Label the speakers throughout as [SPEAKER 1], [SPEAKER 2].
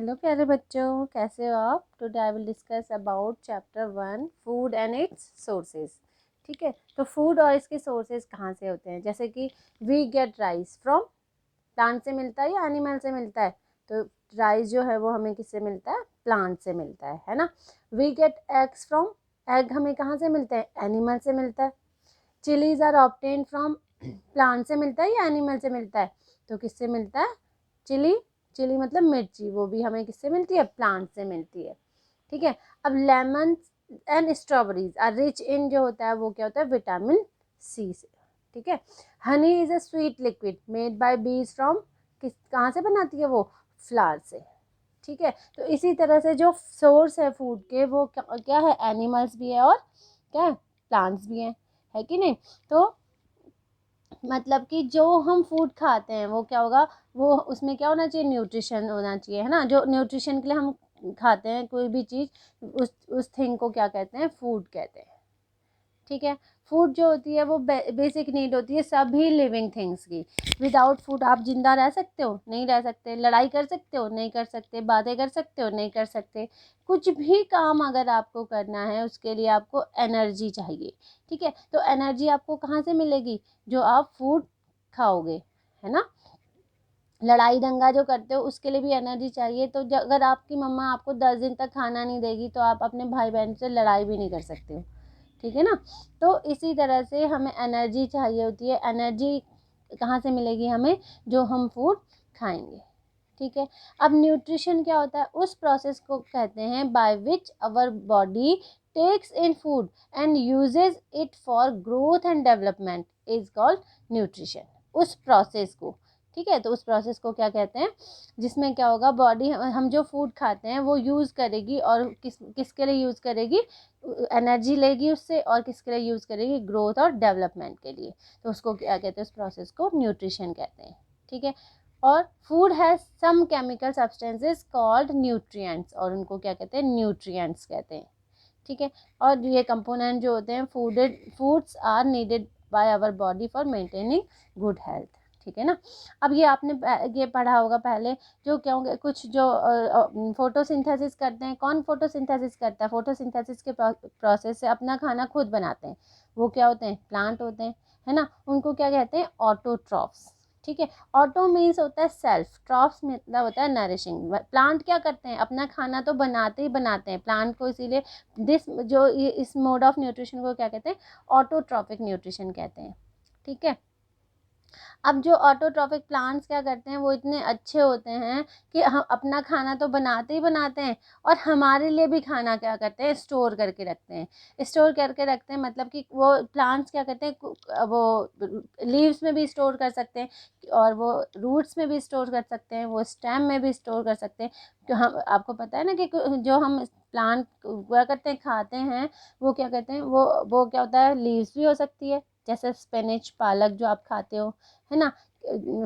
[SPEAKER 1] Hello प्यारे बच्चों, कैसे हो आप। Today I will discuss about chapter 1 food and it's sources. ठीक है, तो फूड और इसके सोर्सेज कहाँ से होते हैं। जैसे कि we get rice from plant से मिलता है या एनिमल से मिलता है। तो राइस जो है वो हमें किससे मिलता है, प्लांट से मिलता है ना। We get eggs from, egg हमें कहाँ से मिलते हैं, एनिमल से मिलता है। Chillies are obtain from, plant से मिलता है या एनिमल से मिलता है। तो किससे मिलता है, चिली, चिली मतलब मिर्ची, वो भी हमें किससे मिलती है, प्लांट से मिलती है। ठीक है, अब lemon and strawberries are rich in, जो होता है वो क्या होता है, विटामिन सी से। ठीक है, honey is a sweet liquid made by बीज फ्रॉम, किस कहाँ से बनाती है वो, फ्लावर से। ठीक है, तो इसी तरह से जो सोर्स है फूड के वो क्या है, एनिमल्स भी है और क्या है, प्लांट्स भी हैं, है कि नहीं। तो मतलब कि जो हम फूड खाते हैं वो क्या होगा, वो उसमें क्या होना चाहिए, न्यूट्रिशन होना चाहिए, है ना। जो न्यूट्रिशन के लिए हम खाते हैं कोई भी चीज़, उस थिंग को क्या कहते हैं, फूड कहते हैं। ठीक है, फूड जो होती है वो बेसिक नीड होती है सभी लिविंग थिंग्स की। विदाउट फूड आप जिंदा रह सकते हो, नहीं रह सकते। लड़ाई कर सकते हो, नहीं कर सकते। बातें कर सकते हो, नहीं कर सकते। कुछ भी काम अगर आपको करना है उसके लिए आपको एनर्जी चाहिए। ठीक है, तो एनर्जी आपको कहाँ से मिलेगी, जो आप फूड खाओगे, है ना। लड़ाई दंगा जो करते हो उसके लिए भी एनर्जी चाहिए। तो अगर आपकी मम्मा आपको 10 दिन तक खाना नहीं देगी तो आप अपने भाई बहन से लड़ाई भी नहीं कर सकते हो। ठीक है ना। तो इसी तरह से हमें एनर्जी चाहिए होती है। एनर्जी कहाँ से मिलेगी हमें, जो हम फूड खाएंगे। ठीक है, अब न्यूट्रिशन क्या होता है, उस प्रोसेस को कहते हैं by which our body takes in food and uses it for growth and development is called nutrition. उस प्रोसेस को, ठीक है, तो उस प्रोसेस को क्या कहते हैं, जिसमें क्या होगा, बॉडी हम जो फूड खाते हैं वो यूज़ करेगी और किसके लिए यूज़ करेगी, एनर्जी लेगी उससे, और किसके लिए यूज़ करेगी, ग्रोथ और डेवलपमेंट के लिए। तो उसको क्या कहते हैं, उस प्रोसेस को न्यूट्रिशन कहते हैं। ठीक है, और food has some chemical substances called nutrients, और उनको क्या कहते हैं, न्यूट्रिएंट्स कहते हैं। ठीक है, और ये कंपोनेंट जो होते हैं foods are needed by our body for maintaining good health. ठीक है ना। अब ये आपने ये पढ़ा होगा पहले, जो क्या होंगे, कुछ जो फोटोसिंथेसिस करते हैं। कौन फोटोसिंथेसिस करता है, फोटोसिंथेसिस के प्रोसेस से अपना खाना खुद बनाते हैं, वो क्या होते हैं, प्लांट होते हैं, है ना। उनको क्या कहते हैं, ऑटोट्रॉफ्स। ठीक है, ऑटो मीन्स होता है सेल्फ, ट्रॉफ्स मतलब होता है नरिशिंग। प्लांट क्या करते हैं, अपना खाना तो बनाते ही बनाते हैं प्लांट को, इसीलिए इस मोड ऑफ न्यूट्रिशन को क्या कहते हैं, ऑटोट्रॉफिक न्यूट्रिशन कहते हैं। ठीक है, अब जो ऑटोट्रॉफिक प्लांट्स क्या करते हैं, वो इतने अच्छे होते हैं कि हम अपना खाना तो बनाते ही बनाते हैं और हमारे लिए भी खाना क्या करते हैं, स्टोर करके रखते हैं। स्टोर करके रखते हैं मतलब कि वो प्लांट्स क्या करते हैं, वो लीव्स में भी स्टोर कर सकते हैं, और वो रूट्स में भी स्टोर कर सकते हैं, वो स्टेम में भी स्टोर कर सकते हैं। तो हम, आपको पता है ना कि जो हम प्लांट क्या करते हैं, खाते हैं, वो क्या कहते हैं, वो क्या होता है, लीव्स भी हो सकती है, जैसे स्पिनच, पालक जो आप खाते हो, है ना।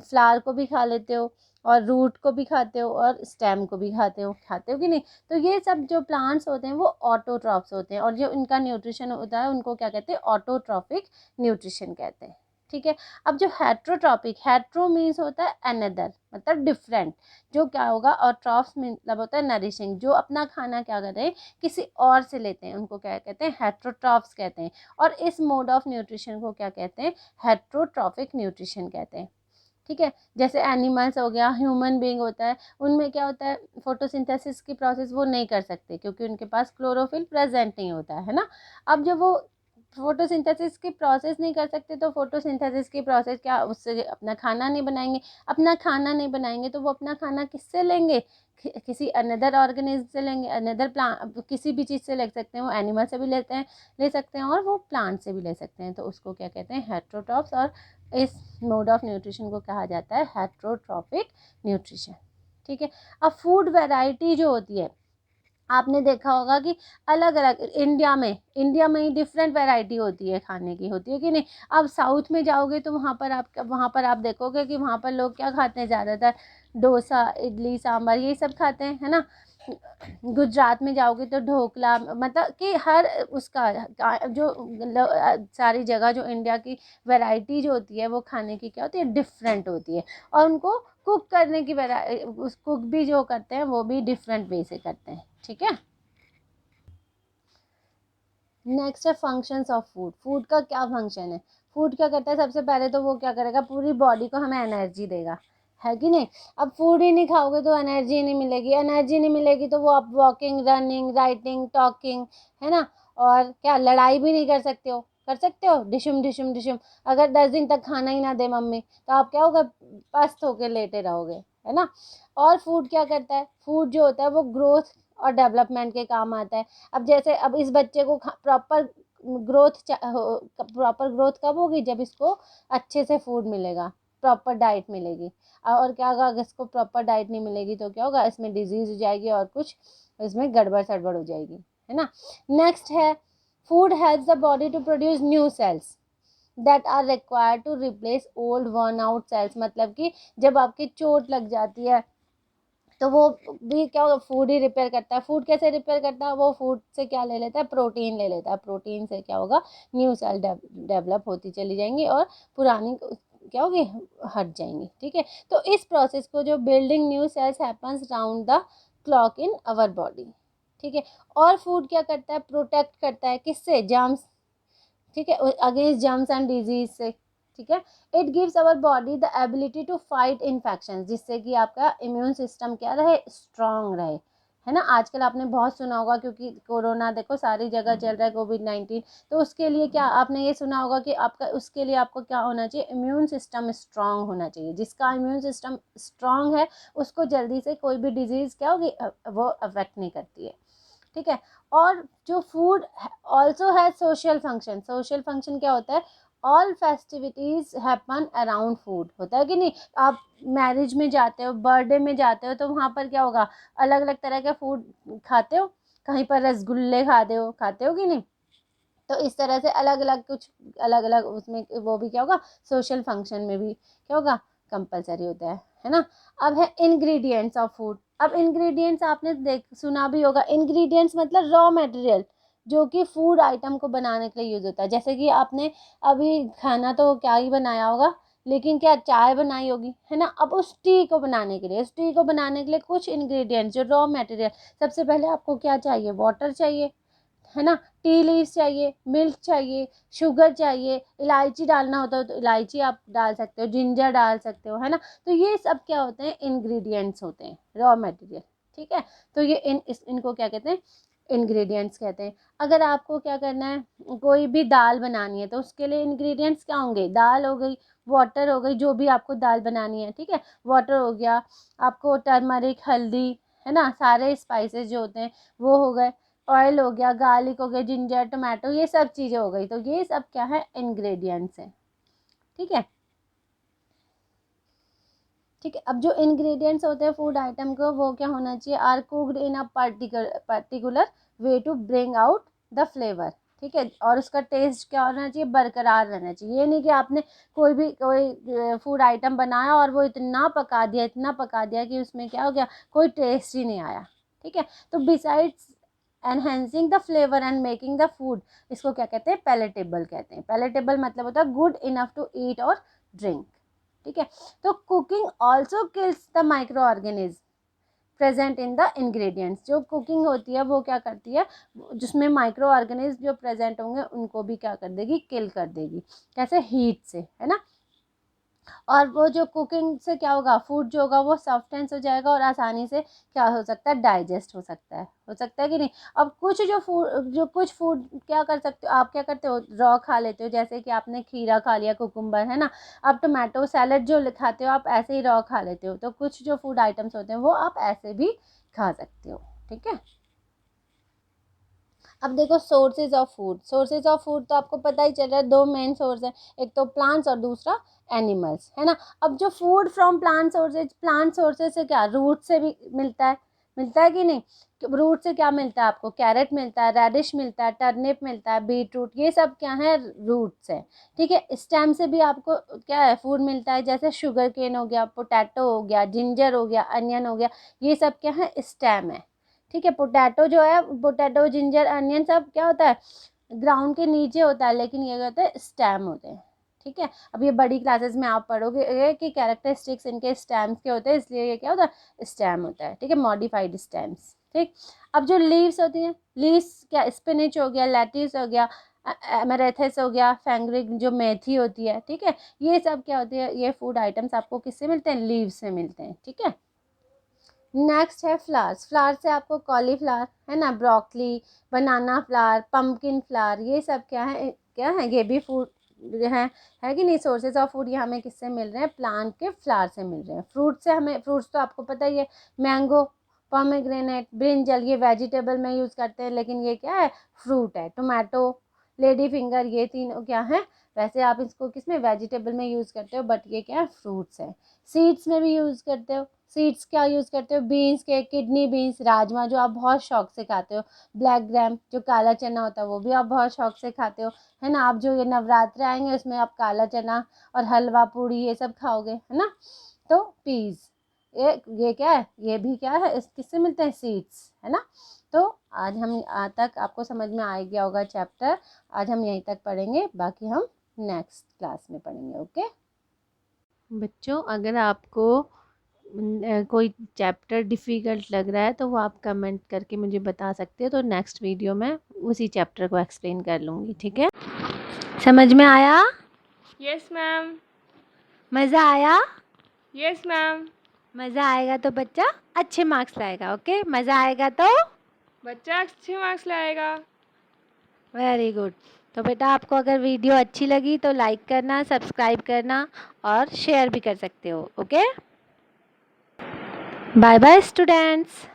[SPEAKER 1] फ्लावर को भी खा लेते हो, और रूट को भी खाते हो, और स्टेम को भी खाते हो कि नहीं। तो ये सब जो प्लांट्स होते हैं वो ऑटोट्रॉफ्स होते हैं, और जो इनका न्यूट्रिशन होता है उनको क्या कहते हैं, ऑटोट्रॉफिक न्यूट्रिशन कहते हैं। ठीक है, अब जो हेट्रोट्रॉपिक, हेट्रो मीन्स होता है अनदर, मतलब डिफरेंट, जो क्या होगा, और ट्रॉफ्स मतलब होता है नरिशिंग, जो अपना खाना क्या कर रहे हैं, किसी और से लेते हैं, उनको क्या कहते हैं, हेट्रोट्रॉफ्स कहते हैं। और इस मोड ऑफ न्यूट्रिशन को क्या कहते हैं, हेट्रोट्रॉफिक न्यूट्रिशन कहते हैं। ठीक है, जैसे एनिमल्स हो गया, ह्यूमन बीइंग होता है, उनमें क्या होता है, फोटोसिंथेसिस की प्रोसेस वो नहीं कर सकते क्योंकि उनके पास क्लोरोफिल प्रेजेंट नहीं होता है ना। अब जब वो फोटोसिंथेसिस की प्रोसेस नहीं कर सकते तो फोटोसिंथेसिस की प्रोसेस क्या, उससे अपना खाना नहीं बनाएंगे। अपना खाना नहीं बनाएंगे तो वो अपना खाना किससे लेंगे, किसी अनदर ऑर्गेनिज्म से लेंगे, अनदर प्लांट, किसी भी चीज़ से ले सकते हैं। वो एनिमल से भी ले सकते हैं, और वो प्लांट से भी ले सकते हैं। तो उसको क्या कहते हैं, हेट्रोट्रॉफ्स। और इस मोड ऑफ न्यूट्रिशन को कहा जाता है हेट्रोट्रॉफिक न्यूट्रिशन। ठीक है, अब फूड वैरायटी जो होती है, आपने देखा होगा कि अलग अलग इंडिया में ही डिफरेंट वैरायटी होती है, खाने की होती है कि नहीं। अब साउथ में जाओगे तो वहाँ पर आप देखोगे कि वहाँ पर लोग क्या खाते हैं, ज़्यादातर डोसा, इडली, सांभर, ये सब खाते हैं, है ना। गुजरात में जाओगे तो ढोकला, मतलब कि हर उसका जो सारी जगह जो इंडिया की वैरायटी जो होती है वो खाने की क्या होती है, डिफरेंट होती है, और उनको कुक करने की उस कुक भी जो करते हैं वो भी डिफरेंट वे से करते हैं, ठीक है। नेक्स्ट है फंक्शंस ऑफ फूड। फूड का क्या फंक्शन है? फूड क्या करता है? सबसे पहले तो वो क्या करेगा, पूरी बॉडी को हमें एनर्जी देगा, है कि नहीं। अब फूड ही नहीं खाओगे तो एनर्जी नहीं मिलेगी, एनर्जी नहीं मिलेगी तो वो आप वॉकिंग, रनिंग, राइटिंग, टॉकिंग, है ना, और क्या लड़ाई भी नहीं कर सकते हो, कर सकते हो डिशुम डिशुम डिशुम। अगर 10 दिन तक खाना ही ना दे मम्मी तो आप क्या होगा, पस्त होके लेटे रहोगे, है ना। और फूड क्या करता है? फूड जो होता है वो ग्रोथ और डेवलपमेंट के काम आता है। अब जैसे अब इस बच्चे को प्रॉपर ग्रोथ कब होगी? जब इसको अच्छे से फूड मिलेगा, प्रॉपर डाइट मिलेगी। और क्या होगा, अगर इसको प्रॉपर डाइट नहीं मिलेगी तो क्या होगा, इसमें डिजीज हो जाएगी और कुछ इसमें गड़बड़ सड़बड़ हो जाएगी, है ना। नेक्स्ट है food helps the body to produce new cells that are required to replace old worn out cells. मतलब कि जब आपकी चोट लग जाती है तो वो भी क्या होगा, फूड ही रिपेयर करता है। फूड कैसे रिपेयर करता है? वो फूड से क्या ले लेता है, प्रोटीन ले लेता है। प्रोटीन से क्या होगा, न्यू सेल डेवलप होती चली जाएंगी और पुरानी क्या होगी, हट जाएंगी, ठीक है। तो इस प्रोसेस को जो building new cells happens round the clock in our body, ठीक है। और फूड क्या करता है, प्रोटेक्ट करता है किससे, जर्म्स, ठीक है, अगेंस्ट जर्म्स एंड डिजीज से, ठीक है। It gives our body the ability to fight infection, जिससे कि आपका इम्यून सिस्टम क्या रहे, स्ट्रांग रहे, है ना। आजकल आपने बहुत सुना होगा क्योंकि कोरोना देखो सारी जगह चल रहा है, कोविड-19, तो उसके लिए क्या आपने ये सुना होगा कि आपका उसके लिए आपको क्या होना चाहिए, इम्यून सिस्टम स्ट्रांग होना चाहिए। जिसका इम्यून सिस्टम स्ट्रांग है उसको जल्दी से कोई भी डिजीज़ क्या होगी, वो अफेक्ट नहीं करती है, ठीक है। और जो फूड ऑल्सो है सोशल फंक्शन। सोशल फंक्शन क्या होता है, all festivities happen around food, होता है कि नहीं। आप मैरिज में जाते हो, बर्थडे में जाते हो तो वहाँ पर क्या होगा, अलग अलग तरह के फूड खाते हो, कहीं पर रसगुल्ले खाते हो कि नहीं। तो इस तरह से अलग अलग कुछ अलग अलग उसमें वो भी क्या होगा, सोशल फंक्शन में भी क्या होगा, कंपलसरी होता है ना। अब है इंग्रेडिएंट्स ऑफ फूड। अब इंग्रेडिएंट्स आपने देख सुना भी होगा, इंग्रेडिएंट्स मतलब रॉ मटेरियल जो कि फूड आइटम को बनाने के लिए यूज होता है। जैसे कि आपने अभी खाना तो क्या ही बनाया होगा, लेकिन क्या चाय बनाई होगी, है ना। अब उस टी को बनाने के लिए, उस टी को बनाने के लिए कुछ इंग्रेडिएंट्स जो रॉ मटेरियल, सबसे पहले आपको क्या चाहिए, वाटर चाहिए, है ना, टी लीव्स चाहिए, मिल्क चाहिए, शुगर चाहिए, इलायची डालना होता है तो इलायची आप डाल सकते हो, जिंजर डाल सकते हो, है ना। तो ये सब क्या होते हैं, इंग्रेडिएंट्स होते हैं, रॉ मटेरियल, ठीक है। तो ये इनको क्या कहते हैं, इंग्रेडिएंट्स कहते हैं। अगर आपको क्या करना है, कोई भी दाल बनानी है तो उसके लिए इंग्रेडिएंट्स क्या होंगे, दाल हो गई, वाटर हो गई, जो भी आपको दाल बनानी है, ठीक है, वाटर हो गया, आपको टर्मरिक, हल्दी, है ना, सारे स्पाइसेस जो होते हैं वो हो गए, ऑयल हो गया, गार्लिक हो गया, जिंजर, टोमेटो, ये सब चीज़ें हो गई। तो ये सब क्या है, इंग्रेडिएंट्स हैं, ठीक है। ठीक है, अब जो इंग्रेडिएंट्स होते हैं फूड आइटम को, वो क्या होना चाहिए, are cooked in a particular way to bring out the flavour, ठीक है। और उसका टेस्ट क्या होना चाहिए, बरकरार रहना चाहिए। ये नहीं कि आपने कोई फूड आइटम बनाया और वो इतना पका दिया कि उसमें क्या हो गया, कोई टेस्ट ही नहीं आया, ठीक है। तो besides enhancing the flavour and making the food, इसको क्या कहते हैं, पैलेटेबल कहते हैं। पैलेटेबल मतलब होता है गुड इनफ टू ईट और ड्रिंक, ठीक है। तो cooking also kills the micro organism present in the ingredients. जो कुकिंग होती है वो क्या करती है, जिसमें माइक्रो ऑर्गेनिज्म जो प्रेजेंट होंगे उनको भी क्या कर देगी, किल कर देगी। कैसे, हीट से, है ना। और वो जो कुकिंग से क्या होगा, फूड जो होगा वो सब्सटेंस हो जाएगा और आसानी से क्या हो सकता है, डाइजेस्ट हो सकता है कि नहीं। अब कुछ फूड क्या कर सकते हो, आप क्या करते हो, रॉ खा लेते हो, जैसे कि आपने खीरा खा लिया, कुकुम्बर, है ना। आप टोमेटो सैलेड जो खाते हो आप ऐसे ही रॉ खा लेते हो। तो कुछ जो फूड आइटम्स होते हैं वो आप ऐसे भी खा सकते हो, ठीक है। अब देखो sources of food. Sources of food तो आपको पता ही चल रहा है, दो मेन सोर्स है, एक तो प्लांट्स और दूसरा एनिमल्स, है ना। अब जो फूड फ्रॉम प्लांट सोर्सेज से क्या, रूट से भी मिलता है कि नहीं। रूट से क्या मिलता है आपको, कैरेट मिलता है, रेडिश मिलता है, टर्निप मिलता है, बीटरूट, ये सब क्या है, रूट्स है, ठीक है। स्टेम से भी आपको क्या है, फूड मिलता है, जैसे शुगर केन हो गया, पोटैटो हो गया, जिंजर हो गया, अनियन हो गया, ये सब क्या है, स्टेम है, ठीक है। पोटैटो जो है, पोटैटो, जिंजर, अनियन सब क्या होता है, ग्राउंड के नीचे होता है, लेकिन ये क्या होता है, स्टेम होते हैं, ठीक है। अब ये बड़ी क्लासेस में आप पढ़ोगे कि कैरेक्टरिस्टिक्स इनके स्टेम्स के होते हैं, इसलिए ये क्या होता है, स्टेम होता है, ठीक है, मॉडिफाइड स्टेम्स, ठीक। अब जो लीव्स होती हैं, लीव्स क्या, स्पिनिच हो गया, लेटिस हो गया, एमेरेथस हो गया, फेंग्रिक जो मेथी होती है, ठीक है, ये सब क्या होती है, ये फूड आइटम्स आपको किससे मिलते हैं, लीव्स से मिलते हैं, ठीक है। नेक्स्ट है फ्लावर्स। फ्लावर से आपको कॉलीफ्लावर है ना, ब्रोकली, बनाना फ्लावर, पम्पकिन फ्लावर, ये सब क्या है, ये भी फूड है कि नहीं, सोर्सेज ऑफ फूड ये हमें किससे मिल रहे हैं, प्लांट के फ्लावर से मिल रहे हैं। फ्रूट से हमें, फ्रूट्स तो आपको पता ही है, मैंगो, पोमेग्रेनेट, ब्रिंजल, ये वेजिटेबल में यूज़ करते हैं, लेकिन ये क्या है, फ्रूट है। टोमेटो, लेडी फिंगर, ये तीनों क्या है, वैसे आप इसको किस में, वेजिटेबल में यूज़ करते हो, बट ये क्या है, फ्रूट्स है। सीड्स में भी यूज़ करते हो, सीड्स क्या यूज़ करते हो, बीन्स के, किडनी बीन्स, राजमा जो आप बहुत शौक से खाते हो, ब्लैक ग्राम जो काला चना होता है वो भी आप बहुत शौक से खाते हो, है ना। आप जो ये नवरात्र आएंगे उसमें आप काला चना और हलवा पूड़ी ये सब खाओगे, है ना। तो पीज, ये क्या है, ये भी क्या है, इस किससे मिलते हैं, सीड्स, है ना। तो आज तक आपको समझ में आ गया होगा चैप्टर, आज हम यहीं तक पढ़ेंगे, बाकी हम नेक्स्ट क्लास में पढ़ेंगे। ओके बच्चों, अगर आपको कोई चैप्टर डिफ़िकल्ट लग रहा है तो वो आप कमेंट करके मुझे बता सकते हो, तो नेक्स्ट वीडियो में उसी चैप्टर को एक्सप्लेन कर लूँगी, ठीक है। समझ में आया?
[SPEAKER 2] Yes ma'am.
[SPEAKER 1] मज़ा आया?
[SPEAKER 2] Yes ma'am.
[SPEAKER 1] मज़ा आएगा तो बच्चा अच्छे मार्क्स लाएगा। ओके, मज़ा आएगा तो
[SPEAKER 2] बच्चा अच्छे मार्क्स लाएगा।
[SPEAKER 1] Very good. तो बेटा आपको अगर वीडियो अच्छी लगी तो लाइक करना, सब्सक्राइब करना और शेयर भी कर सकते हो। Okay, bye bye students.